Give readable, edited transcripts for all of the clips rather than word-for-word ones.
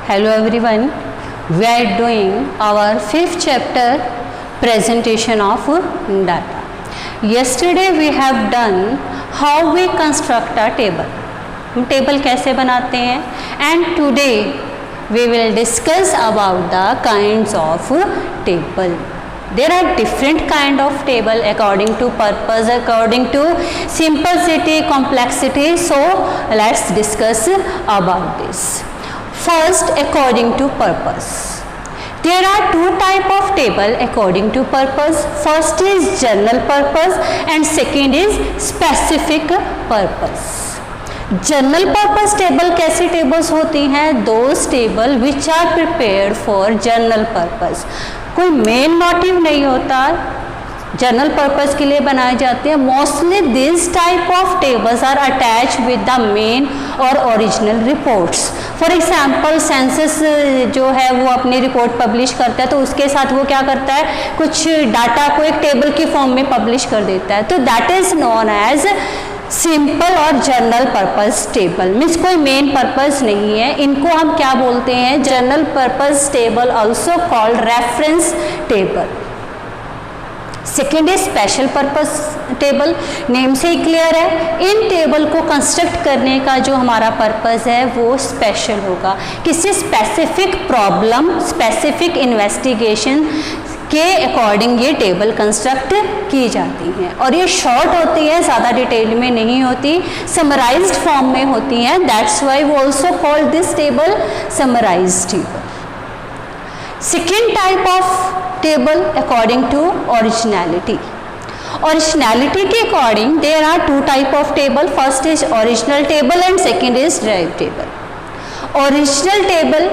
Hello everyone, we are doing our 5th chapter presentation of data. Yesterday we have done how we construct a table. हम table कैसे बनाते हैं and today we will discuss about the kinds of table. There are different kind of table according to purpose, according to simplicity, complexity. So let's discuss about this. First, according to purpose. There are two type of table according to purpose. First is general purpose and second is specific purpose. General purpose table कैसी tables होती हैं? Those table which are prepared for general purpose. कोई main motive नहीं होता, general purpose के लिए बनाए जाते हैं. Mostly this type of tables are attach with the main और original reports. For example census जो है वो अपनी रिपोर्ट पब्लिश करता है, तो उसके साथ वो क्या करता है, कुछ डाटा को एक टेबल की फॉर्म में पब्लिश कर देता है. तो that is known as simple और जनरल पर्पस टेबल. मीन्स कोई मेन पर्पस नहीं है. इनको हम क्या बोलते हैं? General purpose table, also called reference table. Second is special purpose table. Name से ही क्लियर है, इन टेबल को कंस्ट्रक्ट करने का जो हमारा पर्पस है वो स्पेशल होगा. किसी स्पेसिफिक प्रॉब्लम, स्पेसिफिक इन्वेस्टिगेशन के अकॉर्डिंग ये टेबल कंस्ट्रक्ट की जाती हैं. और ये शॉर्ट होती है, ज़्यादा डिटेल में नहीं होती, समराइज्ड फॉर्म में होती हैं. दैट्स वाई वो also called this table summarised table. Second type of table according to originality. Originality के according there are two type of table. First is original table and second is derived table. Original table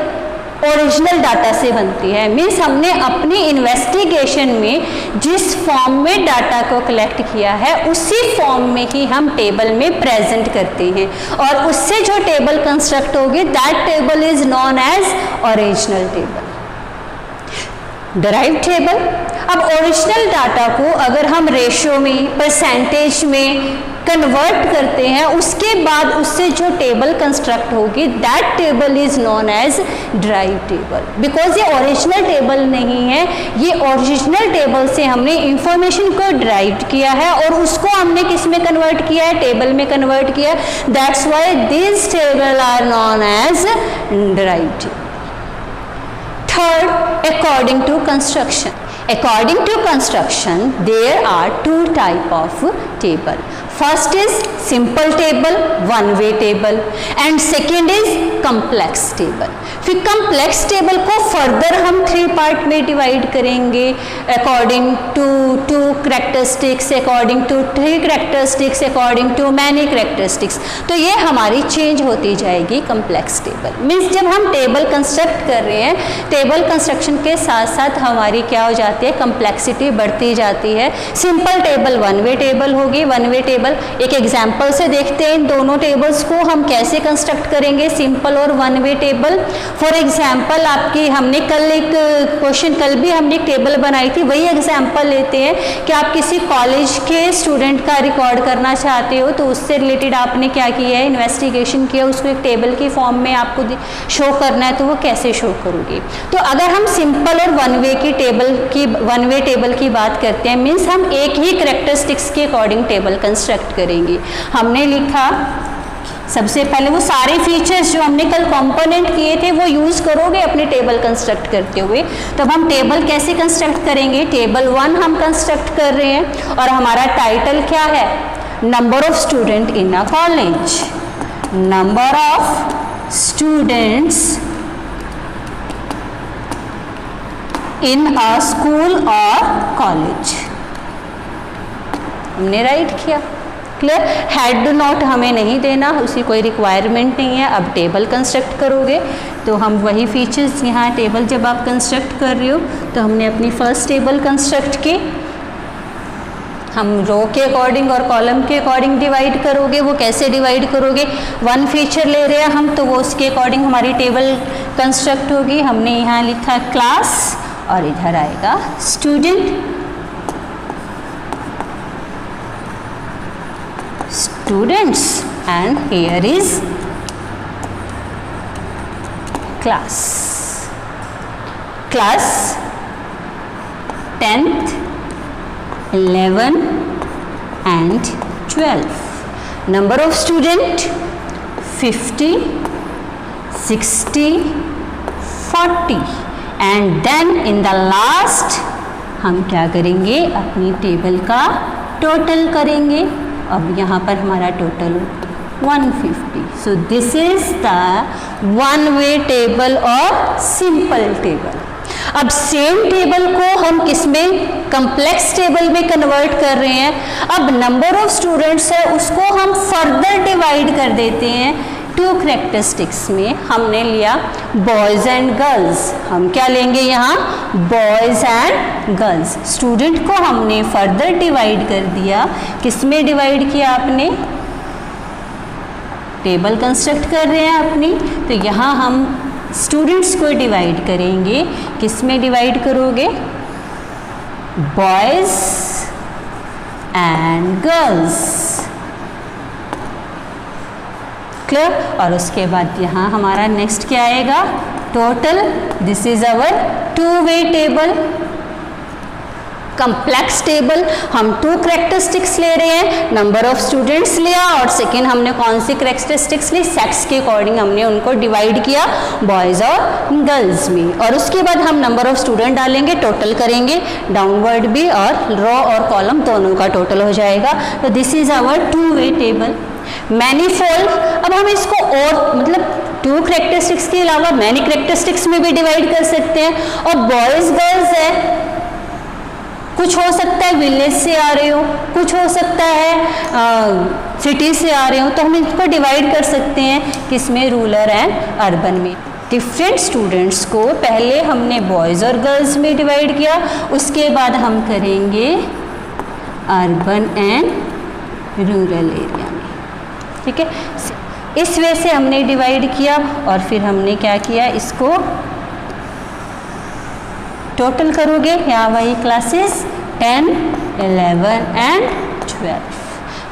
original data से बनती है. Means हमने अपनी investigation में जिस form में data को कलेक्ट किया है उसी फॉर्म में ही हम टेबल में प्रेजेंट करते हैं, और उससे जो टेबल कंस्ट्रक्ट होगी that table is known as original table. Derived table, अब ओरिजिनल डाटा को अगर हम रेशियो में, परसेंटेज में कन्वर्ट करते हैं, उसके बाद उससे जो टेबल कंस्ट्रक्ट होगी that table is known as derived table. Because ये ओरिजिनल टेबल नहीं है, ये ओरिजिनल टेबल से हमने इंफॉर्मेशन को डिराइव किया है और उसको हमने किस में कन्वर्ट किया है? टेबल में कन्वर्ट किया. That's why this table are known as derived table. Third, according to construction. According to construction, there are two type of table. First is simple table, one-way table, and second is complex table. फिर complex table को further हम 3 part में divide करेंगे according to 2 characteristics, according to 3 characteristics, according to many characteristics. तो ये हमारी change होती जाएगी complex table. मीन्स जब हम टेबल कंस्ट्रक्ट कर रहे हैं, टेबल कंस्ट्रक्शन के साथ साथ हमारी क्या हो जाती है? कम्प्लेक्सिटी बढ़ती जाती है. Simple table one way table होगी. वन वे टेबल एक एग्जाम्पल से देखते हैं इन दोनों टेबल्स को हम कैसे कंस्ट्रक्ट करेंगे, सिंपल और one way table. For example आपकी हमने कल एक क्वेश्चन, कल भी हमने एक टेबल बनाई थी, वही एग्जाम्पल लेते हैं कि आप किसी कॉलेज के स्टूडेंट का रिकॉर्ड करना चाहते हो, तो उससे रिलेटेड आपने क्या किया है? इन्वेस्टिगेशन किया, उसको एक टेबल की फॉर्म में आपको शो करना है, तो वो कैसे शो करोगे? तो अगर हम सिंपल और वन वे टेबल की बात करते हैं, मीन्स हम एक ही करेक्टरिस्टिक्स के अकॉर्डिंग टेबल कंस्ट्रक्ट करेंगे. हमने लिखा सबसे पहले वो सारे फीचर्स जो हमने कल कंपोनेंट किए थे वो यूज करोगे अपने टेबल कंस्ट्रक्ट करते हुए. तब हम टेबल कैसे कंस्ट्रक्ट करेंगे? टेबल 1 हम कंस्ट्रक्ट कर रहे हैं और हमारा टाइटल क्या है? Number of student in a college. Number of students in a school और कॉलेज हमने राइट किया. क्लियर? हेड नोट हमें नहीं देना, उसकी कोई रिक्वायरमेंट नहीं है. अब टेबल कंस्ट्रक्ट करोगे तो हम वही फीचर्स यहाँ टेबल जब आप कंस्ट्रक्ट कर रहे हो तो हमने अपनी फर्स्ट टेबल कंस्ट्रक्ट की. हम रो के अकॉर्डिंग और कॉलम के अकॉर्डिंग डिवाइड करोगे. वो कैसे डिवाइड करोगे? वन फीचर ले रहे हैं हम, तो वो उसके अकॉर्डिंग हमारी टेबल कंस्ट्रक्ट होगी. हमने यहाँ लिखा क्लास और इधर आएगा student. students and here is class. Class 10th, 11 and 12. Number of student 50, 60, 40 and then in the last हम क्या करेंगे, अपनी टेबल का टोटल करेंगे. अब यहाँ पर हमारा total 150. So this is the one way table और simple table. अब सेम टेबल को हम किसमें, कम्प्लेक्स टेबल में कन्वर्ट कर रहे हैं. अब नंबर ऑफ स्टूडेंट्स है उसको हम फर्दर डिवाइड कर देते हैं. टू कैरेक्टरिस्टिक्स में हमने लिया बॉयज़ एंड गर्ल्स. हम क्या लेंगे यहाँ, बॉयज़ एंड गर्ल्स. स्टूडेंट को हमने फर्दर डिवाइड कर दिया. किसमें डिवाइड किया आपने, टेबल कंस्ट्रक्ट कर रहे हैं अपनी. तो यहाँ हम स्टूडेंट्स को डिवाइड करेंगे. किस में डिवाइड करोगे, बॉयज़ एंड गर्ल्स. क्लियर. और उसके बाद यहाँ हमारा नेक्स्ट क्या आएगा, total. This is our to way table, complex table. हम टू कैरेक्टरिस्टिक्स ले रहे हैं, नंबर ऑफ स्टूडेंट्स लिया और सेकेंड हमने कौन सी कैरेक्टरिस्टिक्स ली, सेक्स के अकॉर्डिंग हमने उनको डिवाइड किया बॉयज़ और गर्ल्स में. और उसके बाद हम नंबर ऑफ स्टूडेंट डालेंगे, टोटल करेंगे, डाउनवर्ड भी और रो और कॉलम दोनों का टोटल हो जाएगा. तो this is our two way table. Manifold, अब हम इसको और मतलब टू कैरेक्टरिस्टिक्स के अलावा मैनी कैरेक्टरिस्टिक्स में भी डिवाइड कर सकते हैं. और बॉयज़ गर्ल्स है, कुछ हो सकता है विलेज से आ रहे हो, कुछ हो सकता है सिटी से आ रहे हो, तो हम इसको डिवाइड कर सकते हैं किसमें, रूरल एंड अर्बन में. डिफरेंट स्टूडेंट्स को पहले हमने बॉयज़ और गर्ल्स में डिवाइड किया, उसके बाद हम करेंगे अर्बन एंड रूरल एरिया में. ठीक है, इस वे से हमने डिवाइड किया और फिर हमने क्या किया, इसको टोटल करोगे. यहाँ वही क्लासेस 10, 11 एंड 12.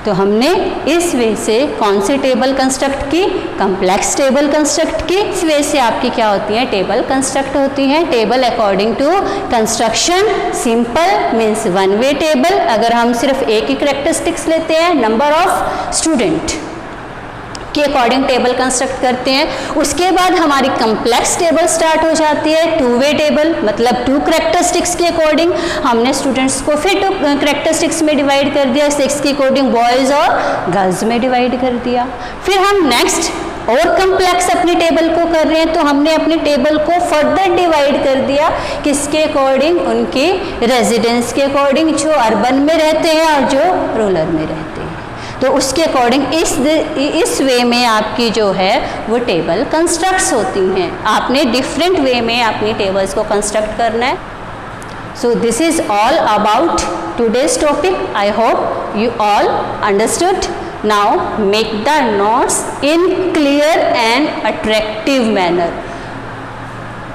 तो हमने इस वे से कौन सी टेबल कंस्ट्रक्ट की, कम्प्लेक्स टेबल कंस्ट्रक्ट की. इस वे से आपकी क्या होती है, टेबल कंस्ट्रक्ट होती है. Table according to construction, simple means one way table. अगर हम सिर्फ एक ही कैरेक्टरिस्टिक्स लेते हैं, नंबर ऑफ स्टूडेंट के अकॉर्डिंग टेबल कंस्ट्रक्ट करते हैं. उसके बाद हमारी कम्प्लेक्स टेबल स्टार्ट हो जाती है, टू वे टेबल, मतलब टू कैरेक्टरिस्टिक्स के अकॉर्डिंग हमने स्टूडेंट्स को फिर टू कैरेक्टरिस्टिक्स में डिवाइड कर दिया, सेक्स के अकॉर्डिंग बॉयज़ और गर्ल्स में डिवाइड कर दिया. फिर हम नेक्स्ट और कम्प्लेक्स अपनी टेबल को कर रहे हैं, तो हमने अपनी टेबल को फर्दर डिवाइड कर दिया किसके अकॉर्डिंग, उनके रेजिडेंस के अकॉर्डिंग, जो अर्बन में रहते हैं और जो रूरल में रहते हैं. तो उसके अकॉर्डिंग इस वे में आपकी जो है वो टेबल कंस्ट्रक्ट्स होती हैं. आपने डिफरेंट वे में अपनी टेबल्स को कंस्ट्रक्ट करना है. So this is all about today's topic. I hope you all understood. Now make the notes in clear and attractive manner.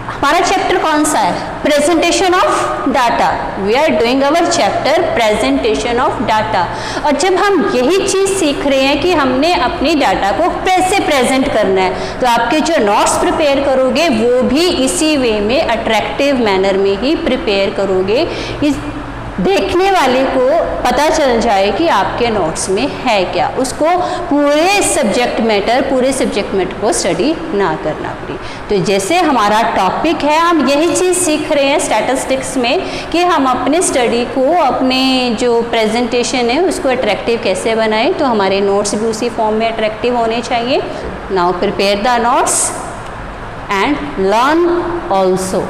हमारा चैप्टर कौन सा है, presentation of data. We are doing our chapter presentation of data. और जब हम यही चीज़ सीख रहे हैं कि हमने अपनी डाटा को कैसे प्रेजेंट करना है, तो आपके जो नोट्स प्रिपेयर करोगे वो भी इसी वे में अट्रैक्टिव मैनर में ही प्रिपेयर करोगे. इस देखने वाले को पता चल जाए कि आपके नोट्स में है क्या, उसको पूरे सब्जेक्ट मैटर को स्टडी ना करना पड़े. तो जैसे हमारा टॉपिक है, हम यही चीज़ सीख रहे हैं स्टैटिस्टिक्स में कि हम अपने स्टडी को, अपने जो प्रेजेंटेशन है उसको अट्रैक्टिव कैसे बनाएं. तो हमारे नोट्स भी उसी फॉर्म में अट्रैक्टिव होने चाहिए. Now prepare the notes and learn also.